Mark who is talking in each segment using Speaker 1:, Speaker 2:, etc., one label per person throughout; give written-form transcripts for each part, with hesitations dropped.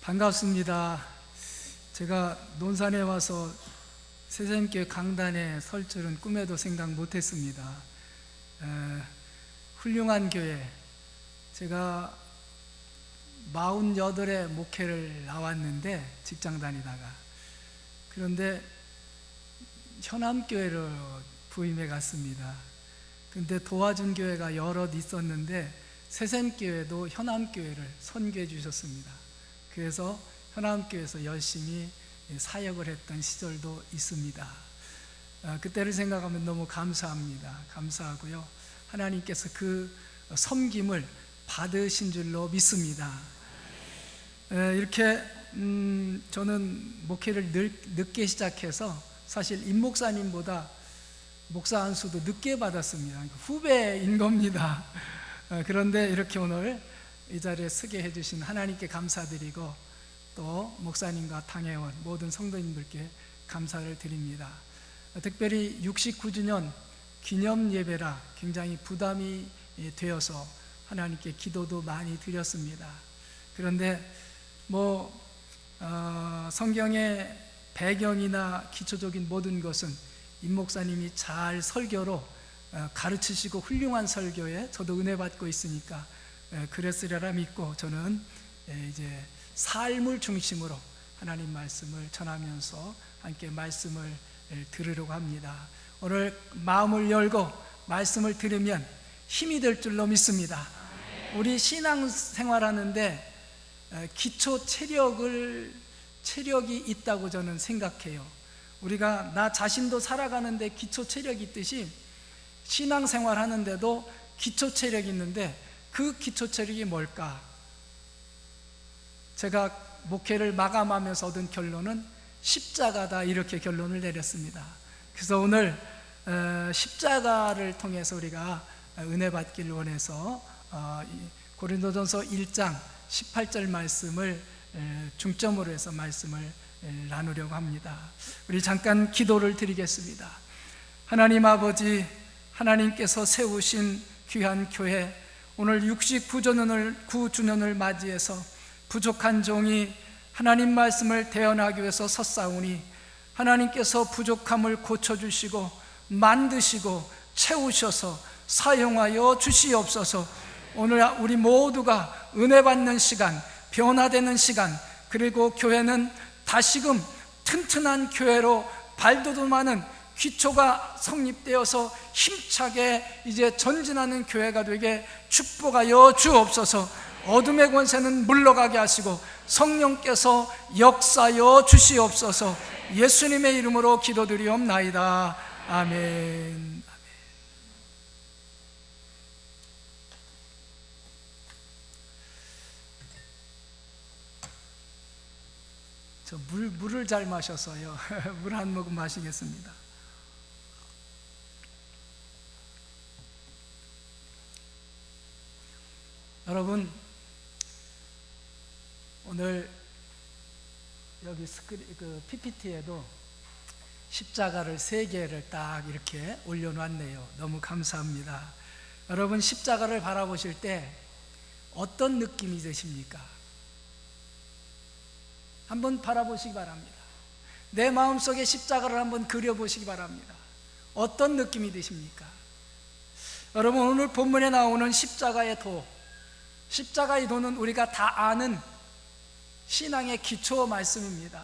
Speaker 1: 반갑습니다. 제가 논산에 와서 새샘교회 강단에 설 줄은 꿈에도 생각 못했습니다. 훌륭한 교회, 제가 48회 목회를 나왔는데 직장 다니다가, 그런데 현암교회로 부임해 갔습니다. 근데 도와준 교회가 여럿 있었는데 새샘교회도 현암교회를 선교해 주셨습니다. 그래서 현암교회에서 열심히 사역을 했던 시절도 있습니다. 그때를 생각하면 너무 감사합니다. 감사하고요, 하나님께서 그 섬김을 받으신 줄로 믿습니다. 이렇게 저는 목회를 늦게 시작해서 사실 임 목사님보다 목사 안수도 늦게 받았습니다. 후배인 겁니다. 그런데 이렇게 오늘 이 자리에 서게 해주신 하나님께 감사드리고, 또 목사님과 당회원 모든 성도님들께 감사를 드립니다. 특별히 69주년 기념 예배라 굉장히 부담이 되어서 하나님께 기도도 많이 드렸습니다. 그런데 성경의 배경이나 기초적인 모든 것은 임 목사님이 잘 설교로 가르치시고 훌륭한 설교에 저도 은혜 받고 있으니까 그랬으리라 믿고, 저는 이제 삶을 중심으로 하나님 말씀을 전하면서 함께 말씀을 들으려고 합니다. 오늘 마음을 열고 말씀을 들으면 힘이 될 줄로 믿습니다. 우리 신앙생활하는데 기초 체력이 있다고 저는 생각해요. 우리가 나 자신도 살아가는데 기초 체력이 있듯이 신앙생활 하는데도 기초 체력이 있는데, 그 기초 체력이 뭘까? 제가 목회를 마감하면서 얻은 결론은 십자가다, 이렇게 결론을 내렸습니다. 그래서 오늘 십자가를 통해서 우리가 은혜 받기를 원해서 고린도전서 1장 18절 말씀을 중점으로 해서 말씀을 나누려고 합니다. 우리 잠깐 기도를 드리겠습니다. 하나님 아버지, 하나님께서 세우신 귀한 교회, 오늘 69주년을 맞이해서 부족한 종이 하나님 말씀을 대언하기 위해서 섰사오니, 하나님께서 부족함을 고쳐주시고 만드시고 채우셔서 사용하여 주시옵소서. 오늘 우리 모두가 은혜 받는 시간, 변화되는 시간, 그리고 교회는 다시금 튼튼한 교회로 발돋움하는 기초가 성립되어서 힘차게 이제 전진하는 교회가 되게 축복하여 주옵소서. 어둠의 권세는 물러가게 하시고 성령께서 역사하여 주시옵소서. 예수님의 이름으로 기도드리옵나이다. 아멘. 저 물을 잘 마셔서요. 물 한 모금 마시겠습니다. 여러분, 오늘 여기 PPT에도 십자가를 3개를 딱 이렇게 올려놨네요. 너무 감사합니다. 여러분, 십자가를 바라보실 때 어떤 느낌이 드십니까? 한번 바라보시기 바랍니다. 내 마음속에 십자가를 한번 그려보시기 바랍니다. 어떤 느낌이 드십니까? 여러분, 오늘 본문에 나오는 십자가의 도, 십자가의 도는 우리가 다 아는 신앙의 기초 말씀입니다.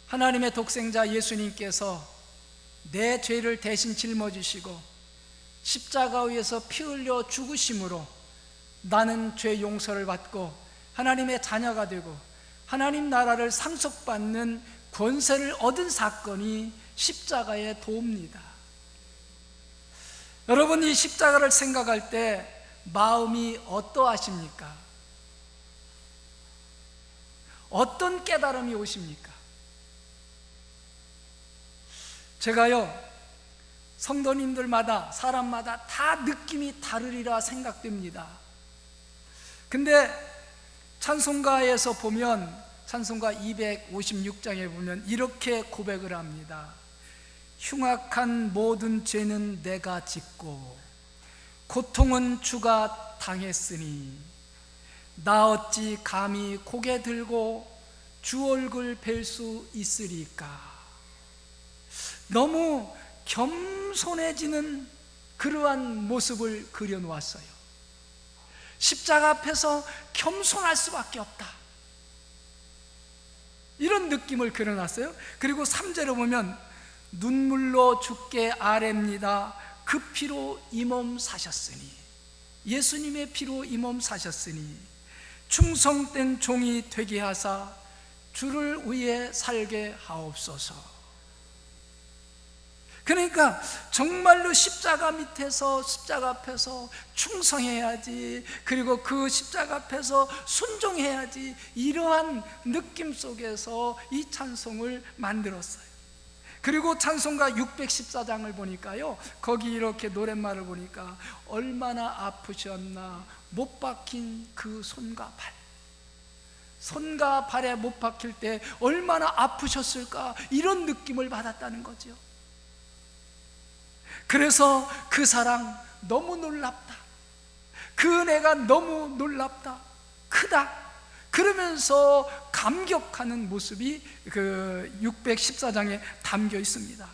Speaker 1: 하나님의 독생자 예수님께서 내 죄를 대신 짊어지시고 십자가 위에서 피 흘려 죽으심으로 나는 죄 용서를 받고 하나님의 자녀가 되고 하나님 나라를 상속받는 권세를 얻은 사건이 십자가의 도입니다. 여러분, 이 십자가를 생각할 때 마음이 어떠하십니까? 어떤 깨달음이 오십니까? 제가요, 성도님들마다 사람마다 다 느낌이 다르리라 생각됩니다. 근데 찬송가에서 보면, 찬송가 256장에 보면 이렇게 고백을 합니다. 흉악한 모든 죄는 내가 짓고 고통은 주가 당했으니 나 어찌 감히 고개 들고 주 얼굴 뵐 수 있으리까. 너무 겸손해지는 그러한 모습을 그려놓았어요. 십자가 앞에서 겸손할 수밖에 없다, 이런 느낌을 그려놨어요. 그리고 3절에 보면 눈물로 주께 아뢰입니다. 그 피로 이 몸 사셨으니, 예수님의 피로 이 몸 사셨으니 충성된 종이 되게 하사 주를 위해 살게 하옵소서. 그러니까 정말로 십자가 밑에서, 십자가 앞에서 충성해야지, 그리고 그 십자가 앞에서 순종해야지, 이러한 느낌 속에서 이 찬송을 만들었어요. 그리고 찬송가 614장을 보니까요, 거기 이렇게 노랫말을 보니까 얼마나 아프셨나 못 박힌 그 손과 발, 손과 발에 못 박힐 때 얼마나 아프셨을까, 이런 느낌을 받았다는 거죠. 그래서 그 사랑 너무 놀랍다, 그 은혜가 너무 놀랍다, 크다, 그러면서 감격하는 모습이 그 614장에 담겨 있습니다.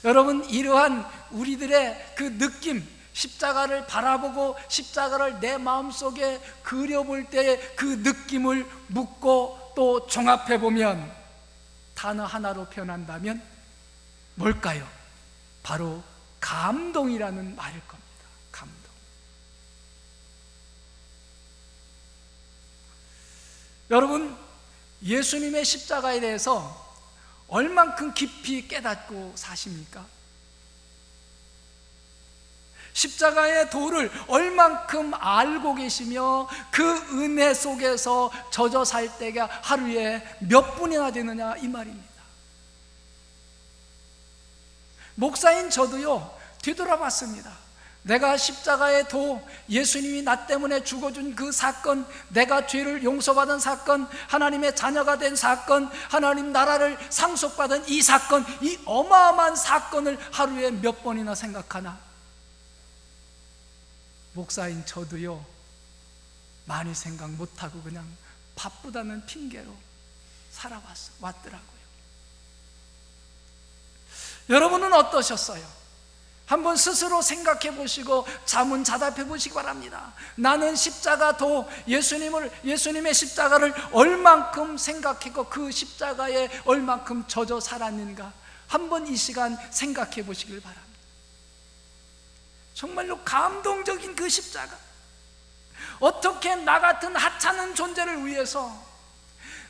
Speaker 1: 여러분, 이러한 우리들의 그 느낌, 십자가를 바라보고 십자가를 내 마음속에 그려볼 때의 그 느낌을 묻고 또 종합해 보면 단어 하나로 표현한다면 뭘까요? 바로 감동이라는 말일 겁니다. 감동. 여러분, 예수님의 십자가에 대해서 얼만큼 깊이 깨닫고 사십니까? 십자가의 도를 얼만큼 알고 계시며 그 은혜 속에서 젖어 살 때가 하루에 몇 분이나 되느냐, 이 말입니다. 목사인 저도요, 뒤돌아봤습니다. 내가 십자가의 도, 예수님이 나 때문에 죽어준 그 사건, 내가 죄를 용서받은 사건, 하나님의 자녀가 된 사건, 하나님 나라를 상속받은 이 사건, 이 어마어마한 사건을 하루에 몇 번이나 생각하나? 목사인 저도요, 많이 생각 못하고 그냥 바쁘다는 핑계로 왔더라고요. 여러분은 어떠셨어요? 한번 스스로 생각해 보시고 자문자답해 보시기 바랍니다. 나는 십자가 도, 예수님의 십자가를 얼만큼 생각하고 그 십자가에 얼만큼 젖어 살았는가, 한번 이 시간 생각해 보시길 바랍니다. 정말로 감동적인 그 십자가, 어떻게 나 같은 하찮은 존재를 위해서,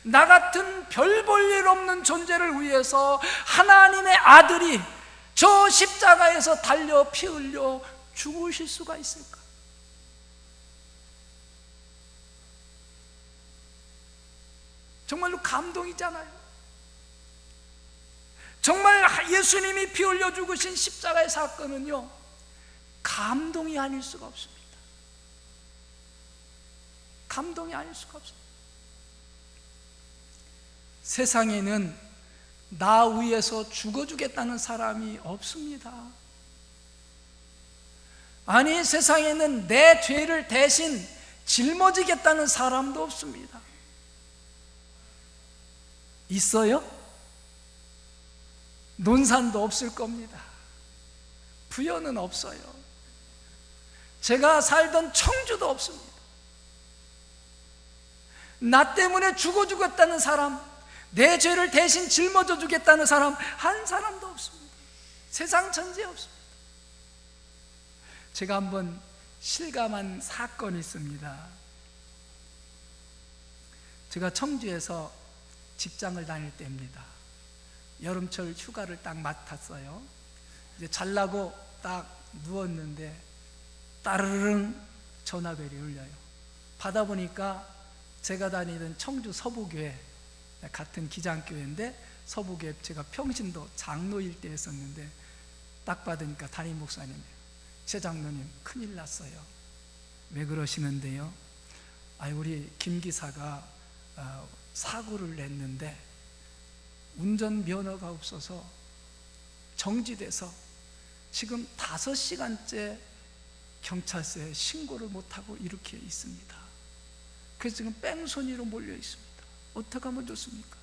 Speaker 1: 나 같은 별 볼 일 없는 존재를 위해서 하나님의 아들이 저 십자가에서 달려 피 흘려 죽으실 수가 있을까? 정말로 감동이잖아요. 정말 예수님이 피 흘려 죽으신 십자가의 사건은요, 감동이 아닐 수가 없습니다. 감동이 아닐 수가 없습니다. 세상에는 나 위해서 죽어주겠다는 사람이 없습니다. 아니, 세상에는 내 죄를 대신 짊어지겠다는 사람도 없습니다. 있어요? 논산도 없을 겁니다. 부여는 없어요. 제가 살던 청주도 없습니다. 나 때문에 죽어주겠다는 사람, 내 죄를 대신 짊어져 주겠다는 사람 한 사람도 없습니다. 세상 전체에 없습니다. 제가 한번 실감한 사건이 있습니다. 제가 청주에서 직장을 다닐 때입니다. 여름철 휴가를 딱 맡았어요. 이제 잘라고 딱 누웠는데 따르릉 전화벨이 울려요. 받아보니까 제가 다니던 청주 서부교회, 같은 기장교회인데 서부교회, 제가 평신도 장로일 때 했었는데 딱 받으니까 담임 목사님이에요. 최 장로님, 큰일 났어요. 왜 그러시는데요? 우리 김 기사가 사고를 냈는데 운전면허가 없어서 정지돼서 지금 5시간째 경찰서에 신고를 못하고 이렇게 있습니다. 그래서 지금 뺑소니로 몰려 있습니다. 어떻게 하면 좋습니까?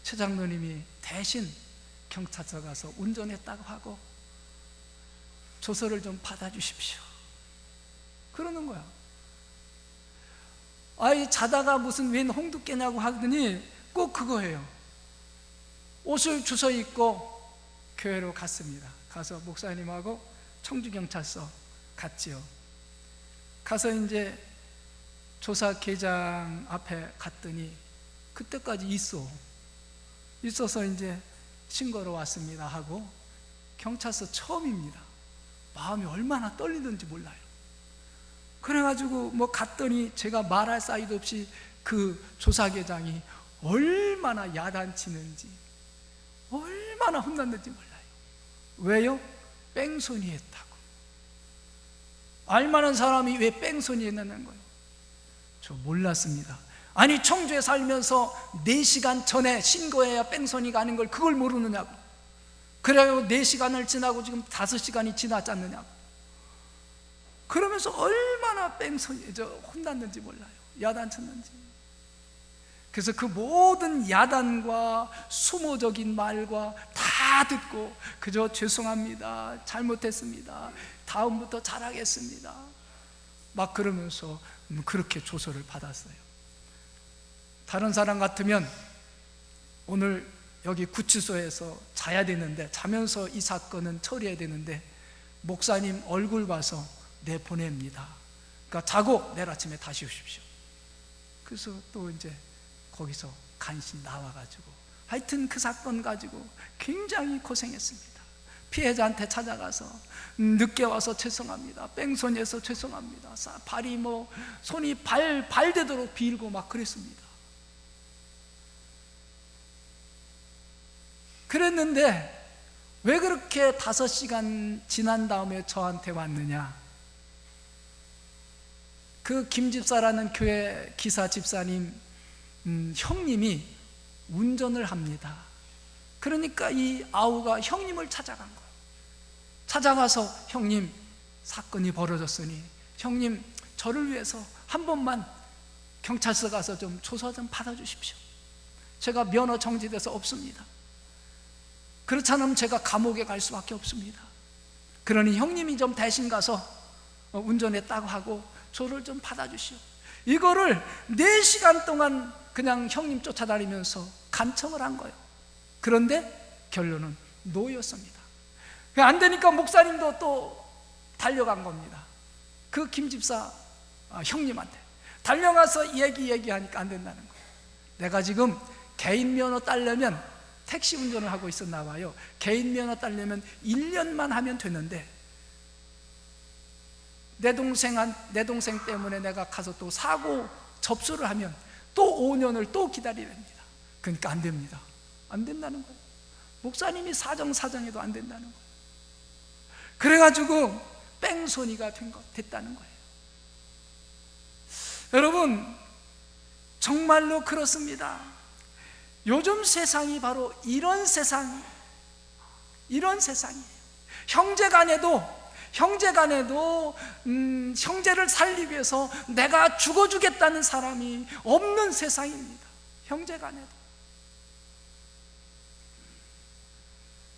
Speaker 1: 최 장로님이 대신 경찰서 가서 운전했다고 하고 조서를 좀 받아주십시오 그러는 거야. 아이, 자다가 무슨 웬 홍두 깨냐고 하더니 꼭 그거예요. 옷을 주워 입고 교회로 갔습니다. 가서 목사님하고 청주경찰서 갔지요. 가서 이제 조사계장 앞에 갔더니 그때까지 있어서 이제 신고로 왔습니다 하고, 경찰서 처음입니다. 마음이 얼마나 떨리는지 몰라요. 그래가지고 뭐 갔더니 제가 말할 사이도 없이 그 조사계장이 얼마나 야단치는지, 얼마나 혼났는지 몰라요. 왜요? 뺑소니 했다고. 알만한 사람이 왜 뺑소니 했냐는 거예요. 저 몰랐습니다. 아니, 청주에 살면서 4시간 전에 신고해야 뺑소니가 아닌 걸 그걸 모르느냐고. 그래요, 4시간을 지나고 지금 5시간이 지나지 않느냐고. 그러면서 얼마나 혼났는지 몰라요. 야단쳤는지. 그래서 그 모든 야단과 수모적인 말과 다 듣고 그저 죄송합니다, 잘못했습니다, 다음부터 잘하겠습니다 막 그러면서 그렇게 조서를 받았어요. 다른 사람 같으면 오늘 여기 구치소에서 자야 되는데, 자면서 이 사건은 처리해야 되는데 목사님 얼굴 봐서 내보냅니다. 그러니까 자고 내일 아침에 다시 오십시오. 그래서 또 이제 거기서 간신히 나와가지고, 하여튼 그 사건 가지고 굉장히 고생했습니다. 피해자한테 찾아가서 늦게 와서 죄송합니다, 뺑소니해서 죄송합니다, 발이 손이 발되도록 빌고 막 그랬습니다. 그랬는데 왜 그렇게 5시간 지난 다음에 저한테 왔느냐? 그 김 집사라는 교회 기사 집사님 형님이 운전을 합니다. 그러니까 이 아우가 형님을 찾아간 거예요. 찾아가서 형님, 사건이 벌어졌으니 형님 저를 위해서 한 번만 경찰서 가서 좀 조사 좀 받아주십시오. 제가 면허 정지돼서 없습니다. 그렇지 않으면 제가 감옥에 갈 수밖에 없습니다. 그러니 형님이 좀 대신 가서 운전했다고 하고 저를 좀 받아주시오. 이거를 4시간 동안 그냥 형님 쫓아다니면서 간청을 한 거예요. 그런데 결론은 노였습니다. 안 되니까 목사님도 또 달려간 겁니다. 그 김집사 형님한테 달려가서 얘기하니까 안 된다는 거예요. 내가 지금 개인 면허 따려면, 택시 운전을 하고 있었나 봐요. 개인 면허 따려면 1년만 하면 되는데 내 동생 때문에 내가 가서 또 사고 접수를 하면 또 5년을 또 기다려야 됩니다. 그러니까 안 됩니다. 안 된다는 거예요. 목사님이 사정해도 안 된다는 거예요. 그래가지고 뺑소니가 됐다는 거예요. 여러분, 정말로 그렇습니다. 요즘 세상이 바로 이런 세상이에요. 형제간에도 형제를 살리기 위해서 내가 죽어주겠다는 사람이 없는 세상입니다. 형제간에도.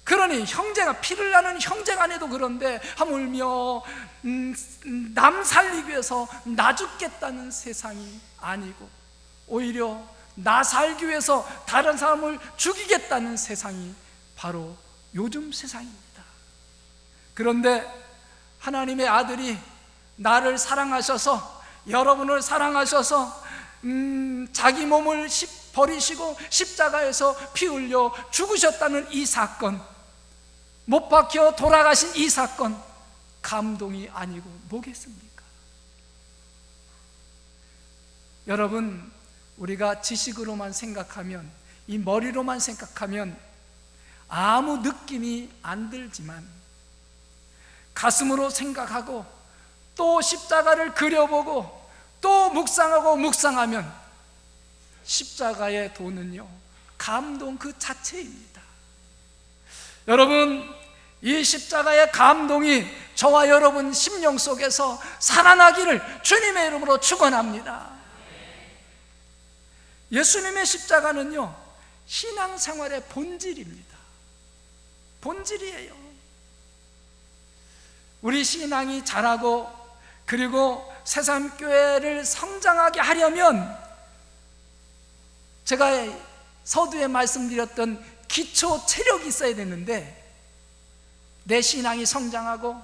Speaker 1: 그러니 피를 나는 형제간에도 그런데 하물며 남 살리기 위해서 나 죽겠다는 세상이 아니고, 오히려 나 살기 위해서 다른 사람을 죽이겠다는 세상이 바로 요즘 세상입니다. 그런데 하나님의 아들이 나를 사랑하셔서, 여러분을 사랑하셔서 자기 몸을 버리시고 십자가에서 피 흘려 죽으셨다는 이 사건, 못 박혀 돌아가신 이 사건, 감동이 아니고 뭐겠습니까? 여러분, 우리가 지식으로만 생각하면, 이 머리로만 생각하면 아무 느낌이 안 들지만, 가슴으로 생각하고 또 십자가를 그려보고 또 묵상하면 십자가의 도는요, 감동 그 자체입니다. 여러분, 이 십자가의 감동이 저와 여러분 심령 속에서 살아나기를 주님의 이름으로 축원합니다. 예수님의 십자가는요, 신앙생활의 본질입니다. 본질이에요. 우리 신앙이 자라고 그리고 새삼교회를 성장하게 하려면 제가 서두에 말씀드렸던 기초 체력이 있어야 되는데, 내 신앙이 성장하고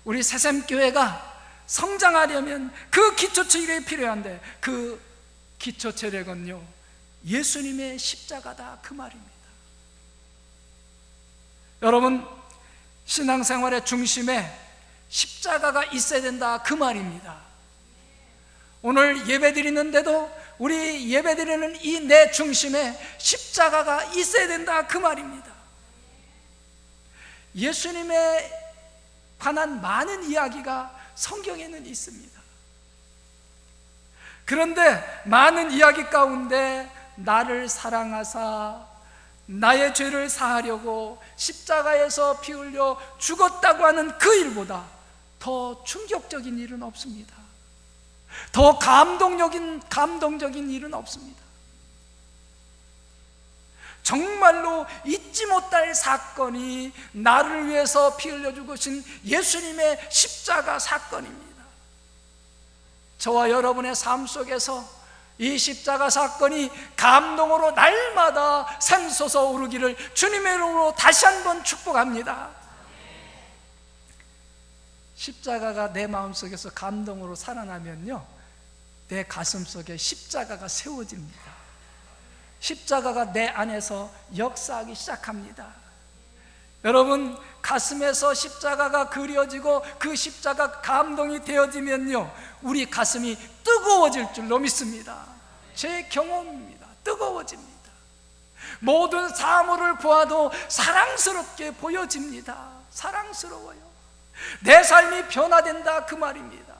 Speaker 1: 우리 새삼교회가 성장하려면 그 기초 체력이 필요한데, 그 기초 체력은요, 예수님의 십자가다, 그 말입니다. 여러분, 신앙생활의 중심에 십자가가 있어야 된다, 그 말입니다. 오늘 예배 드리는데도 우리 예배 드리는 이 내 중심에 십자가가 있어야 된다, 그 말입니다. 예수님에 관한 많은 이야기가 성경에는 있습니다. 그런데 많은 이야기 가운데 나를 사랑하사 나의 죄를 사하려고 십자가에서 피 흘려 죽었다고 하는 그 일보다 더 충격적인 일은 없습니다. 더 감동적인 일은 없습니다. 정말로 잊지 못할 사건이 나를 위해서 피 흘려 죽으신 예수님의 십자가 사건입니다. 저와 여러분의 삶 속에서 이 십자가 사건이 감동으로 날마다 샘솟아 오르기를 주님의 이름으로 다시 한번 축복합니다. 십자가가 내 마음속에서 감동으로 살아나면요, 내 가슴속에 십자가가 세워집니다. 십자가가 내 안에서 역사하기 시작합니다. 여러분, 가슴에서 십자가가 그려지고 그 십자가 감동이 되어지면요, 우리 가슴이 뜨거워질 줄로 믿습니다. 제 경험입니다. 뜨거워집니다. 모든 사물을 보아도 사랑스럽게 보여집니다. 사랑스러워요. 내 삶이 변화된다, 그 말입니다.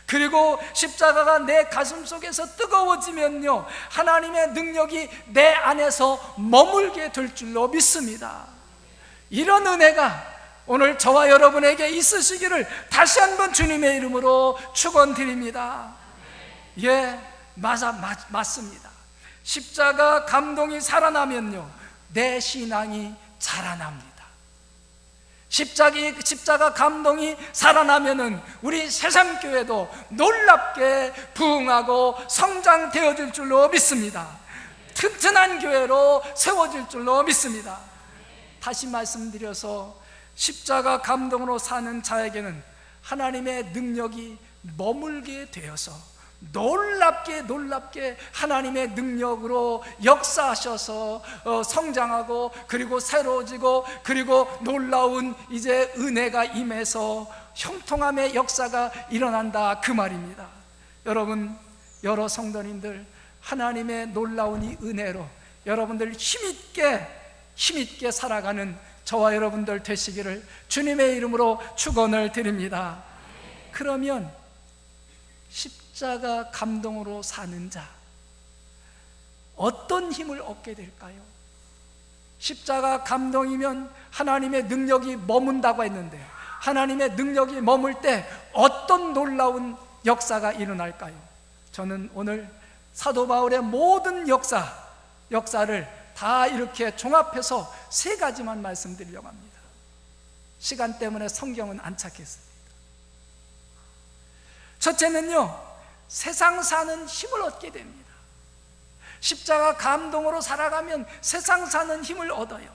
Speaker 1: 그리고 십자가가 내 가슴 속에서 뜨거워지면요, 하나님의 능력이 내 안에서 머물게 될 줄로 믿습니다. 이런 은혜가 오늘 저와 여러분에게 있으시기를 다시 한번 주님의 이름으로 축원드립니다. 예, 맞습니다. 십자가 감동이 살아나면요, 내 신앙이 자라납니다. 십자가 감동이 살아나면은 우리 새삼교회도 놀랍게 부흥하고 성장되어질 줄로 믿습니다. 튼튼한 교회로 세워질 줄로 믿습니다. 다시 말씀드려서 십자가 감동으로 사는 자에게는 하나님의 능력이 머물게 되어서 놀랍게 하나님의 능력으로 역사하셔서 성장하고 그리고 새로워지고 그리고 놀라운 이제 은혜가 임해서 형통함의 역사가 일어난다, 그 말입니다. 여러분, 여러 성도님들, 하나님의 놀라운 이 은혜로 여러분들 힘있게 살아가는 저와 여러분들 되시기를 주님의 이름으로 축원을 드립니다. 그러면 십자가 감동으로 사는 자, 어떤 힘을 얻게 될까요? 십자가 감동이면 하나님의 능력이 머문다고 했는데, 하나님의 능력이 머물 때 어떤 놀라운 역사가 일어날까요? 저는 오늘 사도 바울의 모든 역사를 다 이렇게 종합해서 세 가지만 말씀드리려고 합니다. 시간 때문에 성경은 안 찾겠습니다. 첫째는요, 세상 사는 힘을 얻게 됩니다. 십자가 감동으로 살아가면 세상 사는 힘을 얻어요.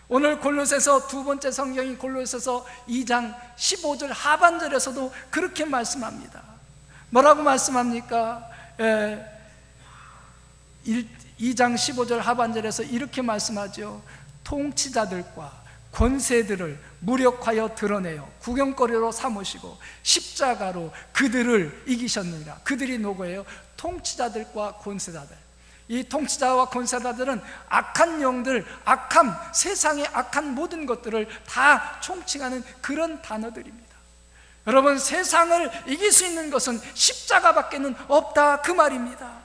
Speaker 1: 오늘 골로새서 두 번째 성경인 골로새서 2장 15절 하반절에서도 그렇게 말씀합니다. 뭐라고 말씀합니까? 2장 15절 하반절에서 이렇게 말씀하죠. 통치자들과 권세들을 무력하여 드러내어 구경거리로 삼으시고 십자가로 그들을 이기셨느니라. 그들이 누구예요? 통치자들과 권세자들. 이 통치자와 권세자들은 악한 영들, 세상의 악한 모든 것들을 다 총칭하는 그런 단어들입니다. 여러분, 세상을 이길 수 있는 것은 십자가밖에는 없다, 그 말입니다.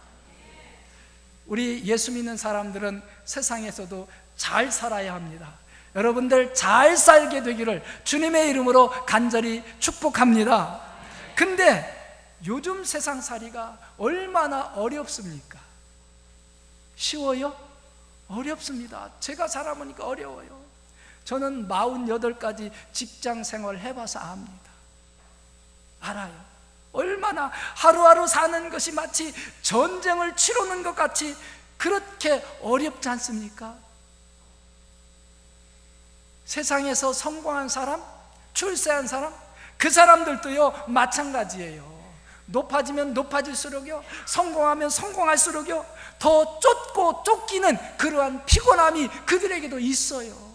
Speaker 1: 우리 예수 믿는 사람들은 세상에서도 잘 살아야 합니다. 여러분들 잘 살게 되기를 주님의 이름으로 간절히 축복합니다. 근데 요즘 세상살이가 얼마나 어렵습니까? 쉬워요? 어렵습니다. 제가 살아보니까 어려워요. 저는 48가지 직장 생활 해봐서 압니다. 알아요. 얼마나 하루하루 사는 것이 마치 전쟁을 치르는 것 같이 그렇게 어렵지 않습니까? 세상에서 성공한 사람, 출세한 사람, 그 사람들도요 마찬가지예요. 높아지면 높아질수록요, 성공하면 성공할수록요 더 쫓고 쫓기는 그러한 피곤함이 그들에게도 있어요.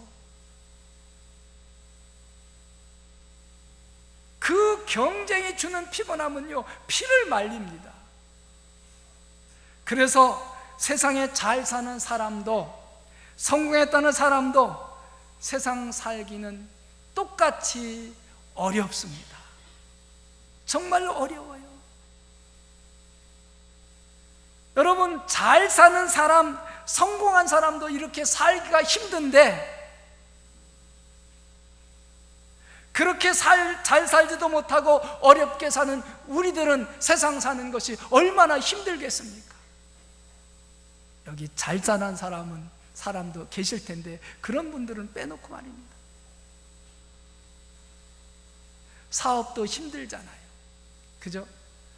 Speaker 1: 그 경쟁이 주는 피곤함은요 피를 말립니다. 그래서 세상에 잘 사는 사람도 성공했다는 사람도 세상 살기는 똑같이 어렵습니다. 정말로 어려워요. 여러분, 잘 사는 사람, 성공한 사람도 이렇게 살기가 힘든데 그렇게 잘 살지도 못하고 어렵게 사는 우리들은 세상 사는 것이 얼마나 힘들겠습니까? 여기 잘 사는 사람도 계실 텐데 그런 분들은 빼놓고 말입니다. 사업도 힘들잖아요. 그죠?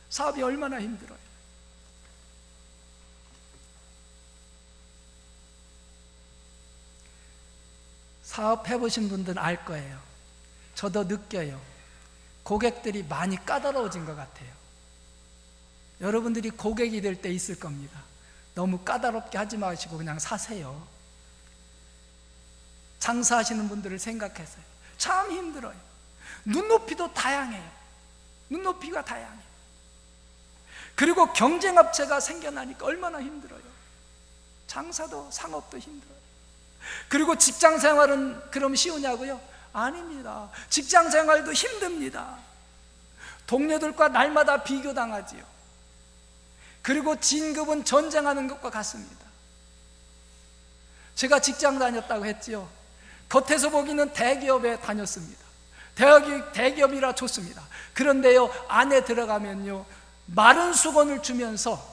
Speaker 1: 사업이 얼마나 힘들어요. 사업 해보신 분들은 알 거예요. 저도 느껴요. 고객들이 많이 까다로워진 것 같아요. 여러분들이 고객이 될 때 있을 겁니다. 너무 까다롭게 하지 마시고 그냥 사세요. 장사하시는 분들을 생각해서요. 참 힘들어요. 눈높이도 다양해요. 눈높이가 다양해요. 그리고 경쟁업체가 생겨나니까 얼마나 힘들어요. 장사도 상업도 힘들어요. 그리고 직장생활은 그럼 쉬우냐고요? 아닙니다. 직장생활도 힘듭니다. 동료들과 날마다 비교당하지요. 그리고 진급은 전쟁하는 것과 같습니다. 제가 직장 다녔다고 했지요. 겉에서 보기는 대기업에 다녔습니다. 대기업이라 좋습니다. 그런데요, 안에 들어가면요, 마른 수건을 주면서,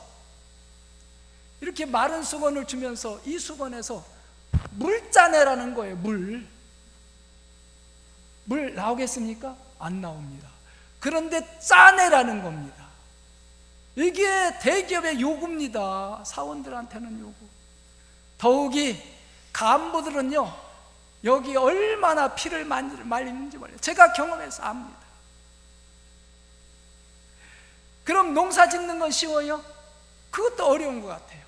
Speaker 1: 이렇게 마른 수건을 주면서 이 수건에서 물짜내라는 거예요. 물 나오겠습니까? 안 나옵니다. 그런데 짜내라는 겁니다. 이게 대기업의 요구입니다. 사원들한테는 요구. 더욱이 간부들은요, 여기 얼마나 피를 말리는지 몰라요. 제가 경험해서 압니다. 그럼 농사 짓는 건 쉬워요? 그것도 어려운 것 같아요.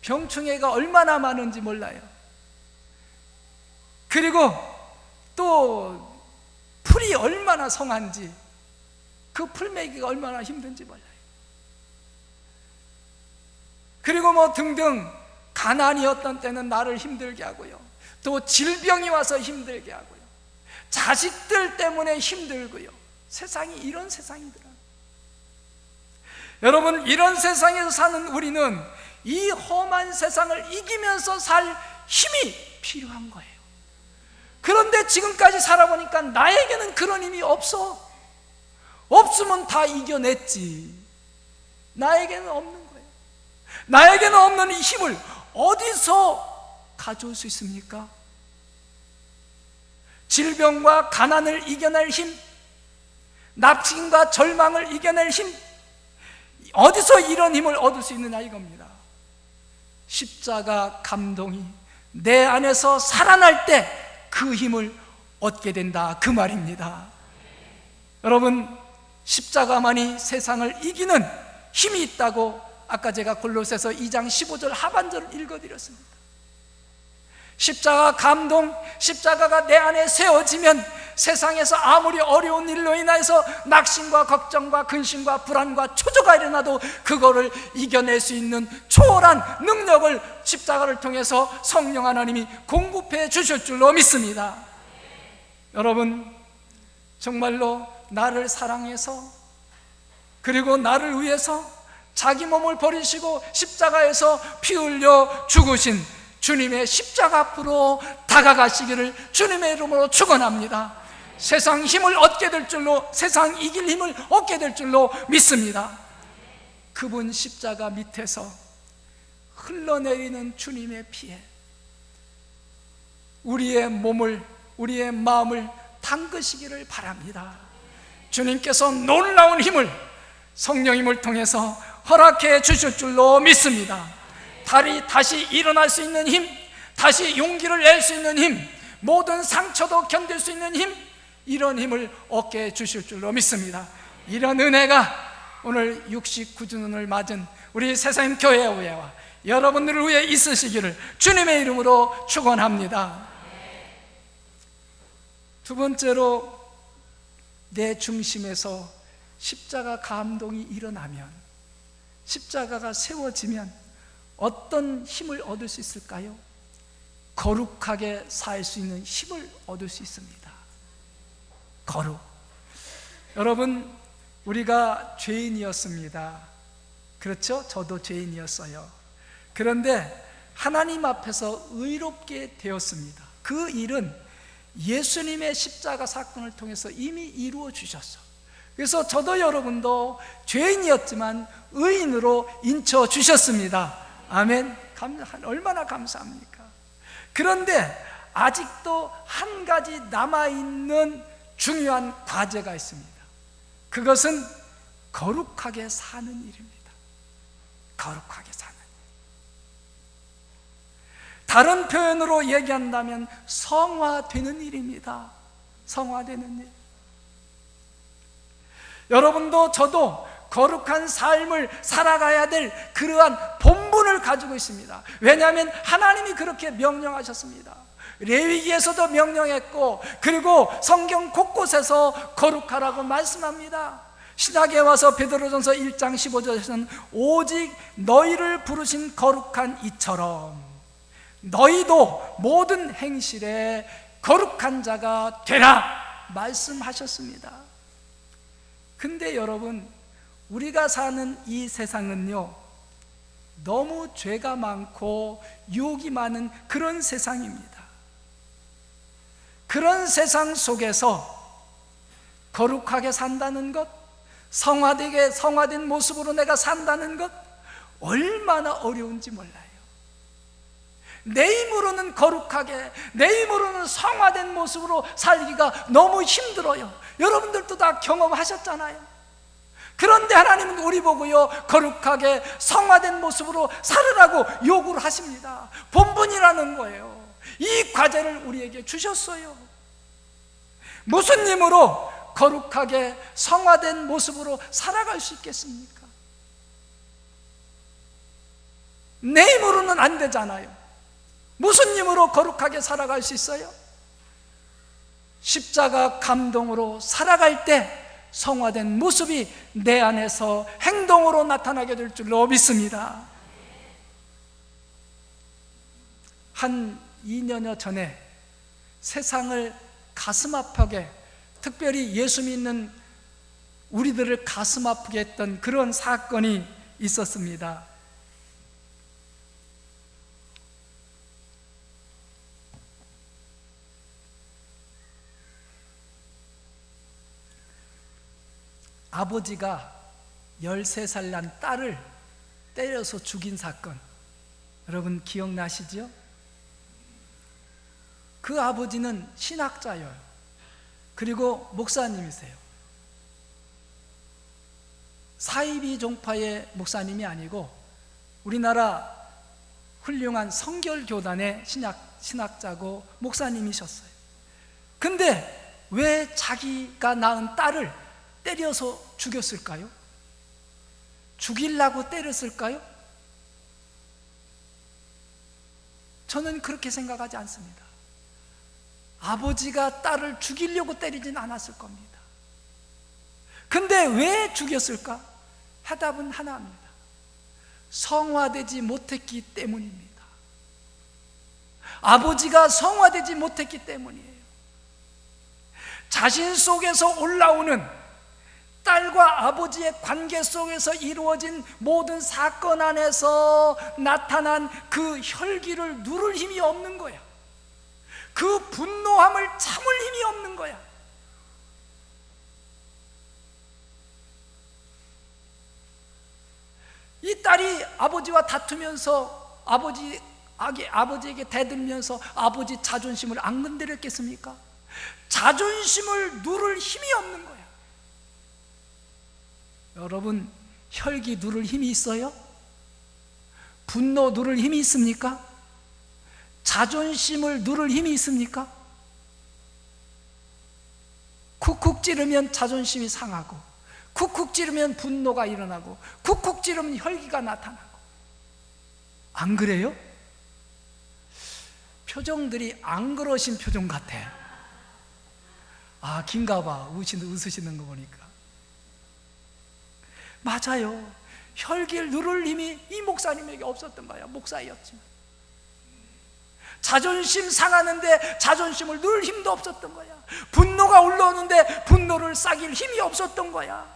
Speaker 1: 병충해가 얼마나 많은지 몰라요. 그리고 또 풀이 얼마나 성한지, 그 풀매기가 얼마나 힘든지 몰라요. 그리고 뭐 등등, 가난이 어떤 때는 나를 힘들게 하고요, 또 질병이 와서 힘들게 하고요, 자식들 때문에 힘들고요. 세상이 이런 세상이더라. 여러분, 이런 세상에서 사는 우리는 이 험한 세상을 이기면서 살 힘이 필요한 거예요. 그런데 지금까지 살아보니까 나에게는 그런 힘이 없어. 없으면 다 이겨냈지. 나에게는 없는 거예요. 나에게는 없는 이 힘을 어디서 가져올 수 있습니까? 질병과 가난을 이겨낼 힘, 낙심과 절망을 이겨낼 힘, 어디서 이런 힘을 얻을 수 있느냐 이겁니다. 십자가 감동이 내 안에서 살아날 때 그 힘을 얻게 된다, 그 말입니다. 여러분, 십자가만이 세상을 이기는 힘이 있다고 아까 제가 골로새서 2장 15절 하반절을 읽어드렸습니다. 십자가 감동, 십자가가 내 안에 세워지면 세상에서 아무리 어려운 일로 인해서 낙심과 걱정과 근심과 불안과 초조가 일어나도 그거를 이겨낼 수 있는 초월한 능력을 십자가를 통해서 성령 하나님이 공급해 주실 줄로 믿습니다. 여러분, 정말로 나를 사랑해서, 그리고 나를 위해서 자기 몸을 버리시고 십자가에서 피 흘려 죽으신 주님의 십자가 앞으로 다가가시기를 주님의 이름으로 축원합니다. 세상 힘을 얻게 될 줄로, 세상 이길 힘을 얻게 될 줄로 믿습니다. 그분 십자가 밑에서 흘러내리는 주님의 피에 우리의 몸을, 우리의 마음을 담그시기를 바랍니다. 주님께서 놀라운 힘을, 성령님을 통해서 허락해 주실 줄로 믿습니다. 다시 일어날 수 있는 힘, 다시 용기를 낼 수 있는 힘, 모든 상처도 견딜 수 있는 힘, 이런 힘을 얻게 해 주실 줄로 믿습니다. 이런 은혜가 오늘 69주년을 맞은 우리 새사임 교회와 여러분들을 위해 있으시기를 주님의 이름으로 축원합니다. 두 번째로, 내 중심에서 십자가 감동이 일어나면, 십자가가 세워지면 어떤 힘을 얻을 수 있을까요? 거룩하게 살 수 있는 힘을 얻을 수 있습니다. 거룩. 여러분, 우리가 죄인이었습니다. 그렇죠? 저도 죄인이었어요. 그런데 하나님 앞에서 의롭게 되었습니다. 그 일은 예수님의 십자가 사건을 통해서 이미 이루어 주셨어. 그래서 저도 여러분도 죄인이었지만 의인으로 인쳐 주셨습니다. 아멘. 얼마나 감사합니까? 그런데 아직도 한 가지 남아있는 중요한 과제가 있습니다. 그것은 거룩하게 사는 일입니다. 거룩하게 사는 일. 다른 표현으로 얘기한다면 성화되는 일입니다. 성화되는 일. 여러분도 저도 거룩한 삶을 살아가야 될 그러한 본분을 가지고 있습니다. 왜냐하면 하나님이 그렇게 명령하셨습니다. 레위기에서도 명령했고, 그리고 성경 곳곳에서 거룩하라고 말씀합니다. 신약에 와서 베드로전서 1장 15절에서는 오직 너희를 부르신 거룩한 이처럼 너희도 모든 행실에 거룩한 자가 되라 말씀하셨습니다. 근데 여러분, 우리가 사는 이 세상은요, 너무 죄가 많고 유혹이 많은 그런 세상입니다. 그런 세상 속에서 거룩하게 산다는 것, 성화된 모습으로 내가 산다는 것, 얼마나 어려운지 몰라요. 내 힘으로는 거룩하게, 내 힘으로는 성화된 모습으로 살기가 너무 힘들어요. 여러분들도 다 경험하셨잖아요. 그런데 하나님은 우리 보고요, 거룩하게 성화된 모습으로 살으라고 요구를 하십니다. 본분이라는 거예요. 이 과제를 우리에게 주셨어요. 무슨 힘으로 거룩하게 성화된 모습으로 살아갈 수 있겠습니까? 내 힘으로는 안 되잖아요. 무슨 힘으로 거룩하게 살아갈 수 있어요? 십자가 감동으로 살아갈 때 성화된 모습이 내 안에서 행동으로 나타나게 될 줄로 믿습니다. 한 2년여 전에 세상을 가슴 아프게, 특별히 예수 믿는 우리들을 가슴 아프게 했던 그런 사건이 있었습니다. 아버지가 13살 난 딸을 때려서 죽인 사건, 여러분 기억나시죠? 그 아버지는 신학자예요. 그리고 목사님이세요. 사이비 종파의 목사님이 아니고 우리나라 훌륭한 성결교단의 신학자고 목사님이셨어요. 근데 왜 자기가 낳은 딸을 때려서 죽였을까요? 죽이려고 때렸을까요? 저는 그렇게 생각하지 않습니다. 아버지가 딸을 죽이려고 때리진 않았을 겁니다. 근데 왜 죽였을까? 해답은 하나입니다. 성화되지 못했기 때문입니다. 아버지가 성화되지 못했기 때문이에요. 자신 속에서 올라오는 딸과 아버지의 관계 속에서 이루어진 모든 사건 안에서 나타난 그 혈기를 누를 힘이 없는 거야. 그 분노함을 참을 힘이 없는 거야. 이 딸이 아버지와 다투면서 아버지에게 대들면서 아버지 자존심을 안 건드렸겠습니까? 자존심을 누를 힘이 없는 거야. 여러분, 혈기 누를 힘이 있어요? 분노 누를 힘이 있습니까? 자존심을 누를 힘이 있습니까? 쿡쿡 찌르면 자존심이 상하고, 쿡쿡 찌르면 분노가 일어나고, 쿡쿡 찌르면 혈기가 나타나고. 안 그래요? 표정들이 안 그러신 표정 같아. 아, 긴가 봐. 웃으시는 거 보니까. 맞아요. 혈기를 누를 힘이 이 목사님에게 없었던 거야. 목사였지만. 자존심 상하는데 자존심을 누를 힘도 없었던 거야. 분노가 올라오는데 분노를 싹일 힘이 없었던 거야.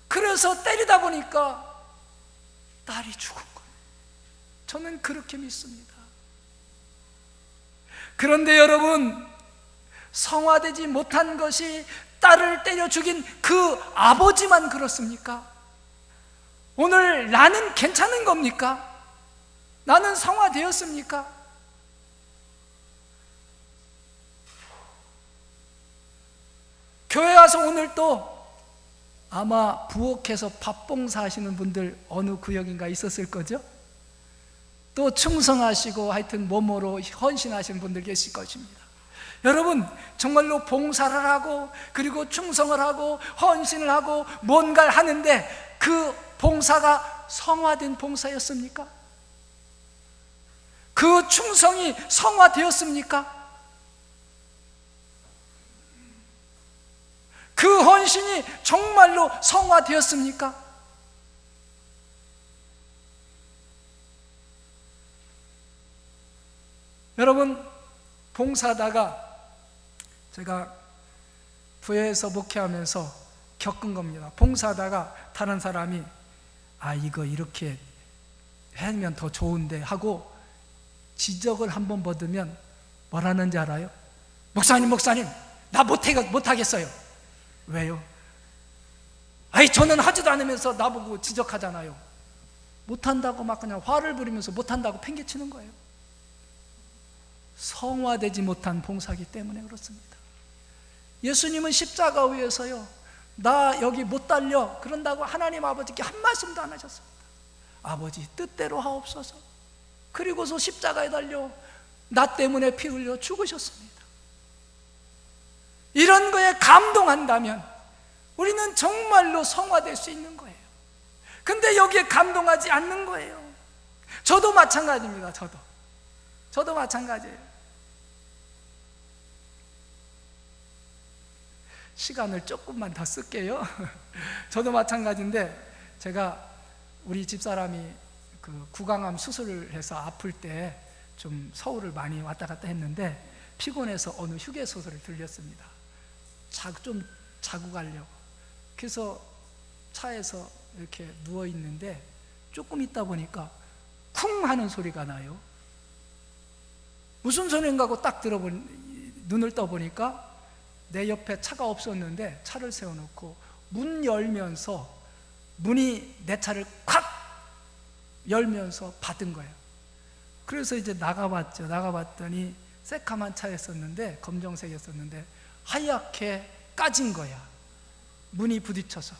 Speaker 1: 그래서 때리다 보니까 딸이 죽은 거야. 저는 그렇게 믿습니다. 그런데 여러분, 성화되지 못한 것이 딸을 때려 죽인 그 아버지만 그렇습니까? 오늘 나는 괜찮은 겁니까? 나는 성화되었습니까? 교회 와서 오늘 또 아마 부엌에서 밥봉사 하시는 분들 어느 구역인가 있었을 거죠? 또 충성하시고 하여튼 몸으로 헌신하시는 분들 계실 것입니다. 여러분, 정말로 봉사를 하고 그리고 충성을 하고 헌신을 하고 뭔가를 하는데 그 봉사가 성화된 봉사였습니까? 그 충성이 성화되었습니까? 그 헌신이 정말로 성화되었습니까? 여러분, 봉사하다가 제가 부여에서 목회하면서 겪은 겁니다. 봉사하다가 다른 사람이 이거 이렇게 하면 더 좋은데 하고 지적을 한번 받으면 뭐라는지 알아요? 목사님 나 못하겠어요. 왜요? 저는 하지도 않으면서 나보고 지적하잖아요. 못한다고 막 그냥 화를 부리면서 못한다고 팽개치는 거예요. 성화되지 못한 봉사기 때문에 그렇습니다. 예수님은 십자가 위에서요, 나 여기 못 달려 그런다고 하나님 아버지께 한 말씀도 안 하셨습니다. 아버지 뜻대로 하옵소서. 그리고서 십자가에 달려 나 때문에 피 흘려 죽으셨습니다. 이런 거에 감동한다면 우리는 정말로 성화될 수 있는 거예요. 근데 여기에 감동하지 않는 거예요. 저도 마찬가지입니다. 저도 마찬가지예요. 시간을 조금만 더 쓸게요. 저도 마찬가지인데, 제가 우리 집사람이 그 구강암 수술을 해서 아플 때 좀 서울을 많이 왔다 갔다 했는데 피곤해서 어느 휴게소를 들렸습니다. 좀 자고 가려고. 그래서 차에서 이렇게 누워 있는데 조금 있다 보니까 쿵 하는 소리가 나요. 무슨 소리인가 하고 딱 눈을 떠보니까 내 옆에 차가 없었는데 차를 세워놓고 문 열면서 문이 내 차를 콱 열면서 받은 거예요. 그래서 이제 나가봤더니 새카만 차였었는데, 검정색이었었는데 하얗게 까진 거야. 문이 부딪혀서.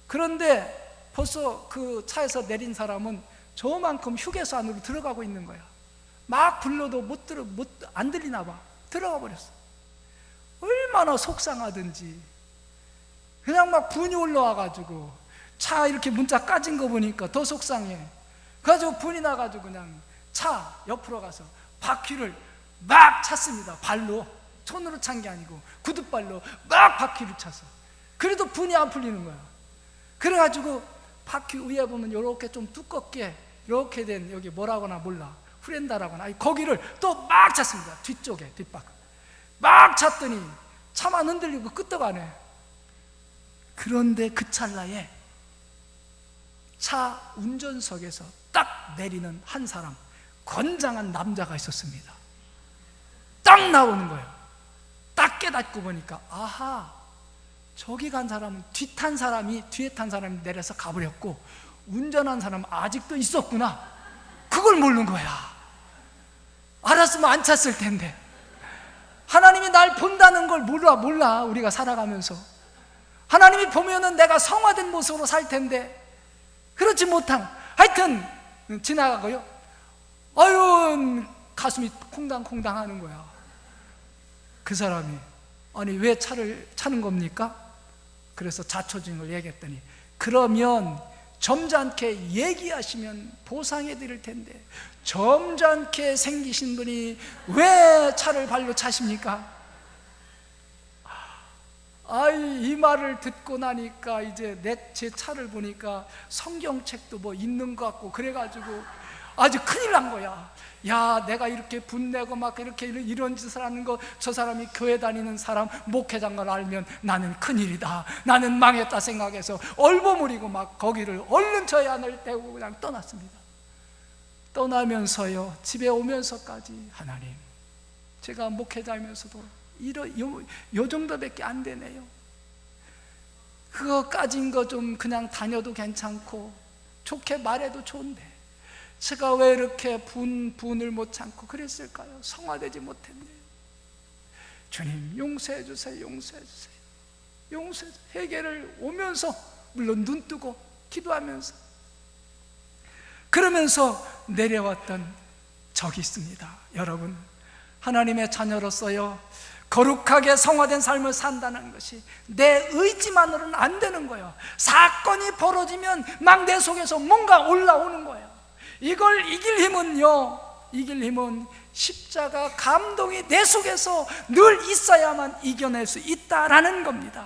Speaker 1: 그런데 벌써 그 차에서 내린 사람은 저만큼 휴게소 안으로 들어가고 있는 거야. 막 불러도 안 들리나 봐. 들어가 버렸어. 얼마나 속상하든지. 그냥 막 분이 올라와가지고 차 이렇게 문자 까진 거 보니까 더 속상해. 그래가지고 분이 나가지고 그냥 차 옆으로 가서 바퀴를 막 찼습니다. 발로. 손으로 찬 게 아니고 구둣발로 막 바퀴를 찼어. 그래도 분이 안 풀리는 거야. 그래가지고 바퀴 위에 보면 이렇게 좀 두껍게 이렇게 된, 여기 뭐라고나 몰라, 후렌다라거나, 거기를 또 막 찼습니다. 뒤쪽에, 뒷바퀴 막 찼더니 차만 흔들리고 끄떡하네. 그런데 그 찰나에 차 운전석에서 딱 내리는 한 사람, 건장한 남자가 있었습니다. 딱 나오는 거예요. 딱 깨닫고 보니까 아하, 저기 간 사람은 뒤에 탄 사람이 내려서 가버렸고 운전한 사람은 아직도 있었구나. 그걸 모르는 거야. 알았으면 안 찼을 텐데. 하나님이 날 본다는 걸 몰라 우리가 살아가면서. 하나님이 보면은 내가 성화된 모습으로 살 텐데 그렇지 못한, 하여튼 지나가고요. 아유, 가슴이 콩당콩당 하는 거야. 그 사람이 아니 왜 차를 차는 겁니까? 그래서 자초지종을 얘기했더니 그러면 점잖게 얘기하시면 보상해 드릴 텐데 점잖게 생기신 분이 왜 차를 발로 차십니까? 이 말을 듣고 나니까 이제 제 차를 보니까 성경책도 뭐 있는 것 같고 그래가지고 아주 큰일 난 거야. 야, 내가 이렇게 분내고 막 이렇게 이런 짓을 하는 거, 저 사람이 교회 다니는 사람, 목회자인 걸 알면 나는 큰일이다, 나는 망했다 생각해서 얼버무리고 막 거기를 얼른 저희 안을 떼고 그냥 떠났습니다. 떠나면서요, 집에 오면서까지 하나님, 제가 목회자이면서도 요 정도밖에 안 되네요. 그거 까진 거 좀 그냥 다녀도 괜찮고 좋게 말해도 좋은데 제가 왜 이렇게 분을 못 참고 그랬을까요? 성화되지 못했네요. 주님 용서해 주세요. 용서해 주세요. 용서해 주세요. 회개를 오면서 물론 눈 뜨고 기도하면서 그러면서 내려왔던 적이 있습니다. 여러분, 하나님의 자녀로서요, 거룩하게 성화된 삶을 산다는 것이 내 의지만으로는 안 되는 거예요. 사건이 벌어지면 막 내 속에서 뭔가 올라오는 거예요. 이걸 이길 힘은 십자가 감동이 내 속에서 늘 있어야만 이겨낼 수 있다라는 겁니다.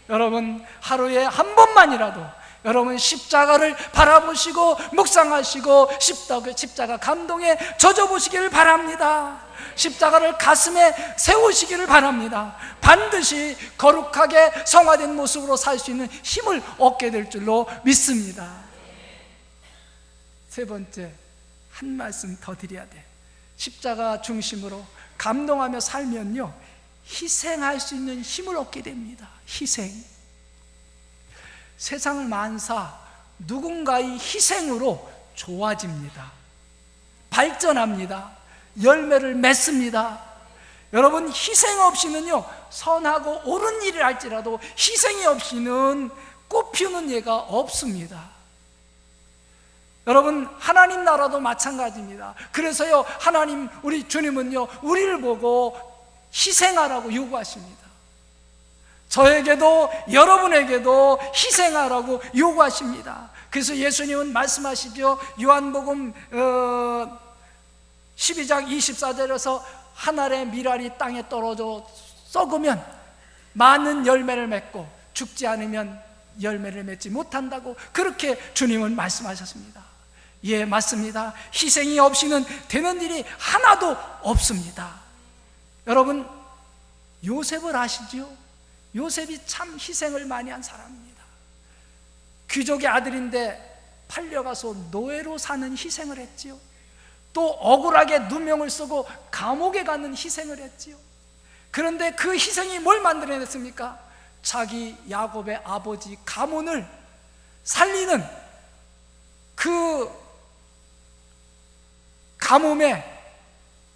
Speaker 1: 여러분, 하루에 한 번만이라도 여러분 십자가를 바라보시고 묵상하시고 십자가 감동에 젖어보시기를 바랍니다. 십자가를 가슴에 세우시기를 바랍니다. 반드시 거룩하게 성화된 모습으로 살 수 있는 힘을 얻게 될 줄로 믿습니다. 세 번째, 한 말씀 더 드려야 돼. 십자가 중심으로 감동하며 살면요, 희생할 수 있는 힘을 얻게 됩니다. 희생. 세상 만사 누군가의 희생으로 좋아집니다. 발전합니다. 열매를 맺습니다. 여러분, 희생 없이는요, 선하고 옳은 일을 할지라도 희생이 없이는 꽃 피우는 예가 없습니다. 여러분, 하나님 나라도 마찬가지입니다. 그래서요, 하나님, 우리 주님은요, 우리를 보고 희생하라고 요구하십니다. 저에게도 여러분에게도 희생하라고 요구하십니다. 그래서 예수님은 말씀하시죠. 요한복음 12장 24절에서 한 알의 밀알이 땅에 떨어져 썩으면 많은 열매를 맺고 죽지 않으면 열매를 맺지 못한다고 그렇게 주님은 말씀하셨습니다. 예, 맞습니다. 희생이 없이는 되는 일이 하나도 없습니다. 여러분, 요셉을 아시죠? 요셉이 참 희생을 많이 한 사람입니다. 귀족의 아들인데 팔려가서 노예로 사는 희생을 했지요. 또 억울하게 누명을 쓰고 감옥에 가는 희생을 했지요. 그런데 그 희생이 뭘 만들어냈습니까? 자기 야곱의 아버지 가문을 살리는 그 가뭄의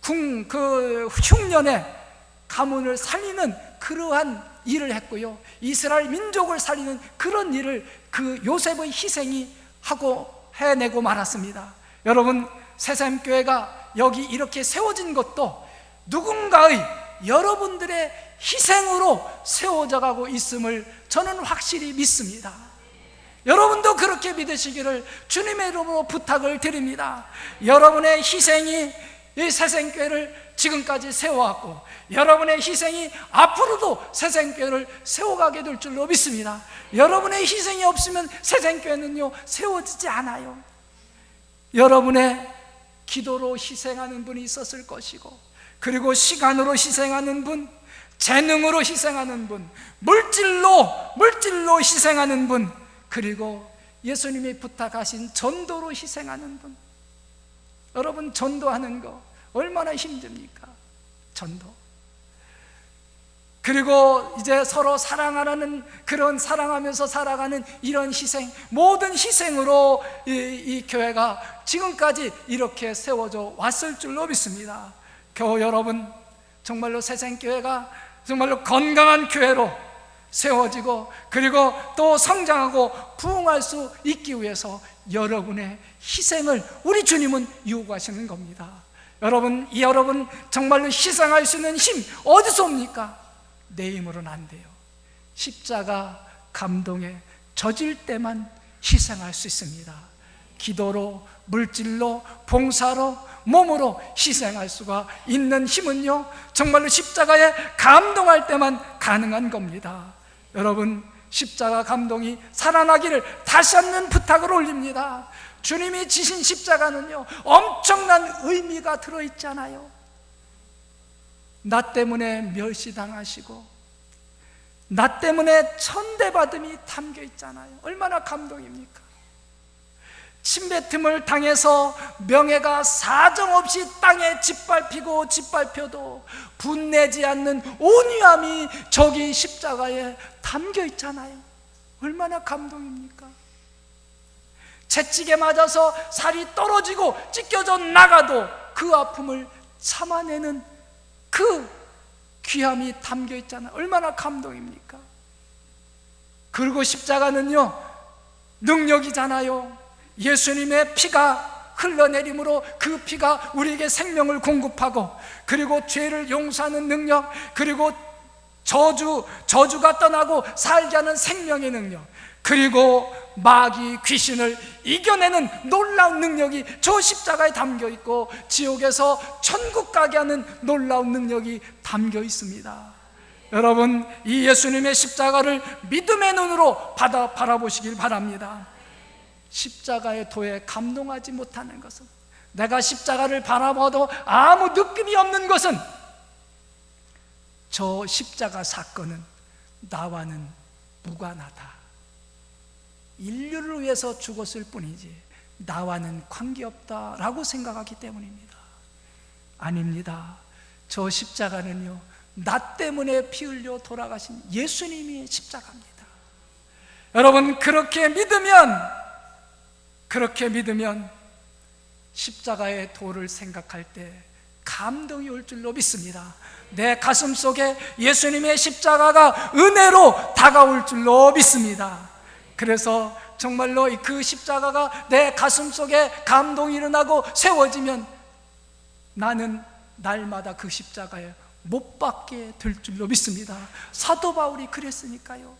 Speaker 1: 그 흉년의 가문을 살리는 그러한 일을 했고요, 이스라엘 민족을 살리는 그런 일을 그 요셉의 희생이 하고 해내고 말았습니다. 여러분, 새샘교회가 여기 이렇게 세워진 것도 누군가의 여러분들의 희생으로 세워져 가고 있음을 저는 확실히 믿습니다. 여러분도 그렇게 믿으시기를 주님의 이름으로 부탁을 드립니다. 여러분의 희생이 이 새샘교회를 지금까지 세워왔고 여러분의 희생이 앞으로도 새샘교회를 세워가게 될 줄로 믿습니다. 여러분의 희생이 없으면 새샘교회는요, 세워지지 않아요. 여러분의 기도로 희생하는 분이 있었을 것이고, 그리고 시간으로 희생하는 분, 재능으로 희생하는 분, 물질로 희생하는 분, 그리고 예수님이 부탁하신 전도로 희생하는 분. 여러분, 전도하는 거 얼마나 힘듭니까? 전도. 그리고 이제 서로 사랑하는, 그런 사랑하면서 살아가는 이런 희생, 모든 희생으로 이 교회가 지금까지 이렇게 세워져 왔을 줄로 믿습니다. 교우 여러분, 정말로 새생교회가 정말로 건강한 교회로 세워지고, 그리고 또 성장하고 부흥할 수 있기 위해서 여러분의 희생을 우리 주님은 요구하시는 겁니다. 여러분 정말로 희생할 수 있는 힘 어디서 옵니까? 내 힘으로는 안 돼요. 십자가 감동에 젖을 때만 희생할 수 있습니다. 기도로, 물질로, 봉사로, 몸으로 희생할 수가 있는 힘은요, 정말로 십자가에 감동할 때만 가능한 겁니다. 여러분, 십자가 감동이 살아나기를 다시 한번 부탁을 올립니다. 주님이 지신 십자가는요, 엄청난 의미가 들어있잖아요. 나 때문에 멸시당하시고 나 때문에 천대받음이 담겨 있잖아요. 얼마나 감동입니까? 침뱉음을 당해서 명예가 사정없이 땅에 짓밟혀도 분내지 않는 온유함이 저기 십자가에 담겨 있잖아요. 얼마나 감동입니까? 채찍에 맞아서 살이 떨어지고 찢겨져 나가도 그 아픔을 참아내는 그 귀함이 담겨 있잖아요. 얼마나 감동입니까? 그리고 십자가는요, 능력이잖아요. 예수님의 피가 흘러내림으로 그 피가 우리에게 생명을 공급하고, 그리고 죄를 용서하는 능력, 그리고 저주가 떠나고 살게 하는 생명의 능력, 그리고 마귀 귀신을 이겨내는 놀라운 능력이 저 십자가에 담겨 있고, 지옥에서 천국 가게 하는 놀라운 능력이 담겨 있습니다. 여러분, 이 예수님의 십자가를 믿음의 눈으로 바라보시길 바랍니다. 십자가의 도에 감동하지 못하는 것은, 내가 십자가를 바라봐도 아무 느낌이 없는 것은, 저 십자가 사건은 나와는 무관하다. 인류를 위해서 죽었을 뿐이지 나와는 관계없다라고 생각하기 때문입니다. 아닙니다. 저 십자가는요, 나 때문에 피 흘려 돌아가신 예수님이 십자가입니다. 여러분, 그렇게 믿으면 십자가의 도를 생각할 때 감동이 올 줄로 믿습니다. 내 가슴 속에 예수님의 십자가가 은혜로 다가올 줄로 믿습니다. 그래서 정말로 그 십자가가 내 가슴 속에 감동이 일어나고 세워지면 나는 날마다 그 십자가에 못 박게 될 줄로 믿습니다. 사도 바울이 그랬으니까요.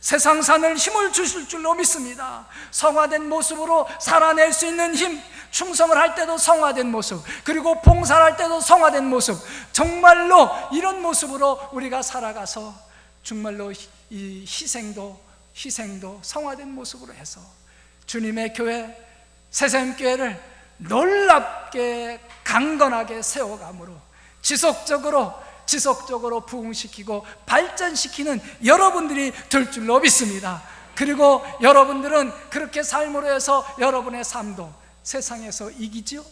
Speaker 1: 세상산을 힘을 주실 줄로 믿습니다. 성화된 모습으로 살아낼 수 있는 힘, 충성을 할 때도 성화된 모습, 그리고 봉사를 할 때도 성화된 모습, 정말로 이런 모습으로 우리가 살아가서 정말로 이 희생도 성화된 모습으로 해서 주님의 교회, 새샘교회를 놀랍게 강건하게 세워감으로 지속적으로 부흥시키고 발전시키는 여러분들이 될 줄로 믿습니다. 그리고 여러분들은 그렇게 삶으로 해서 여러분의 삶도 세상에서 이기죠,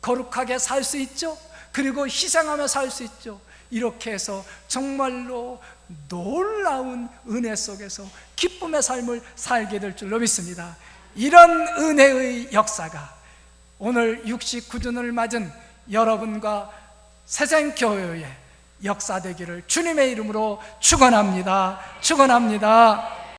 Speaker 1: 거룩하게 살 수 있죠, 그리고 희생하며 살 수 있죠. 이렇게 해서 정말로 놀라운 은혜 속에서 기쁨의 삶을 살게 될 줄로 믿습니다. 이런 은혜의 역사가 오늘 69주년을 맞은 여러분과 새생교회의 역사되기를 주님의 이름으로 축원합니다.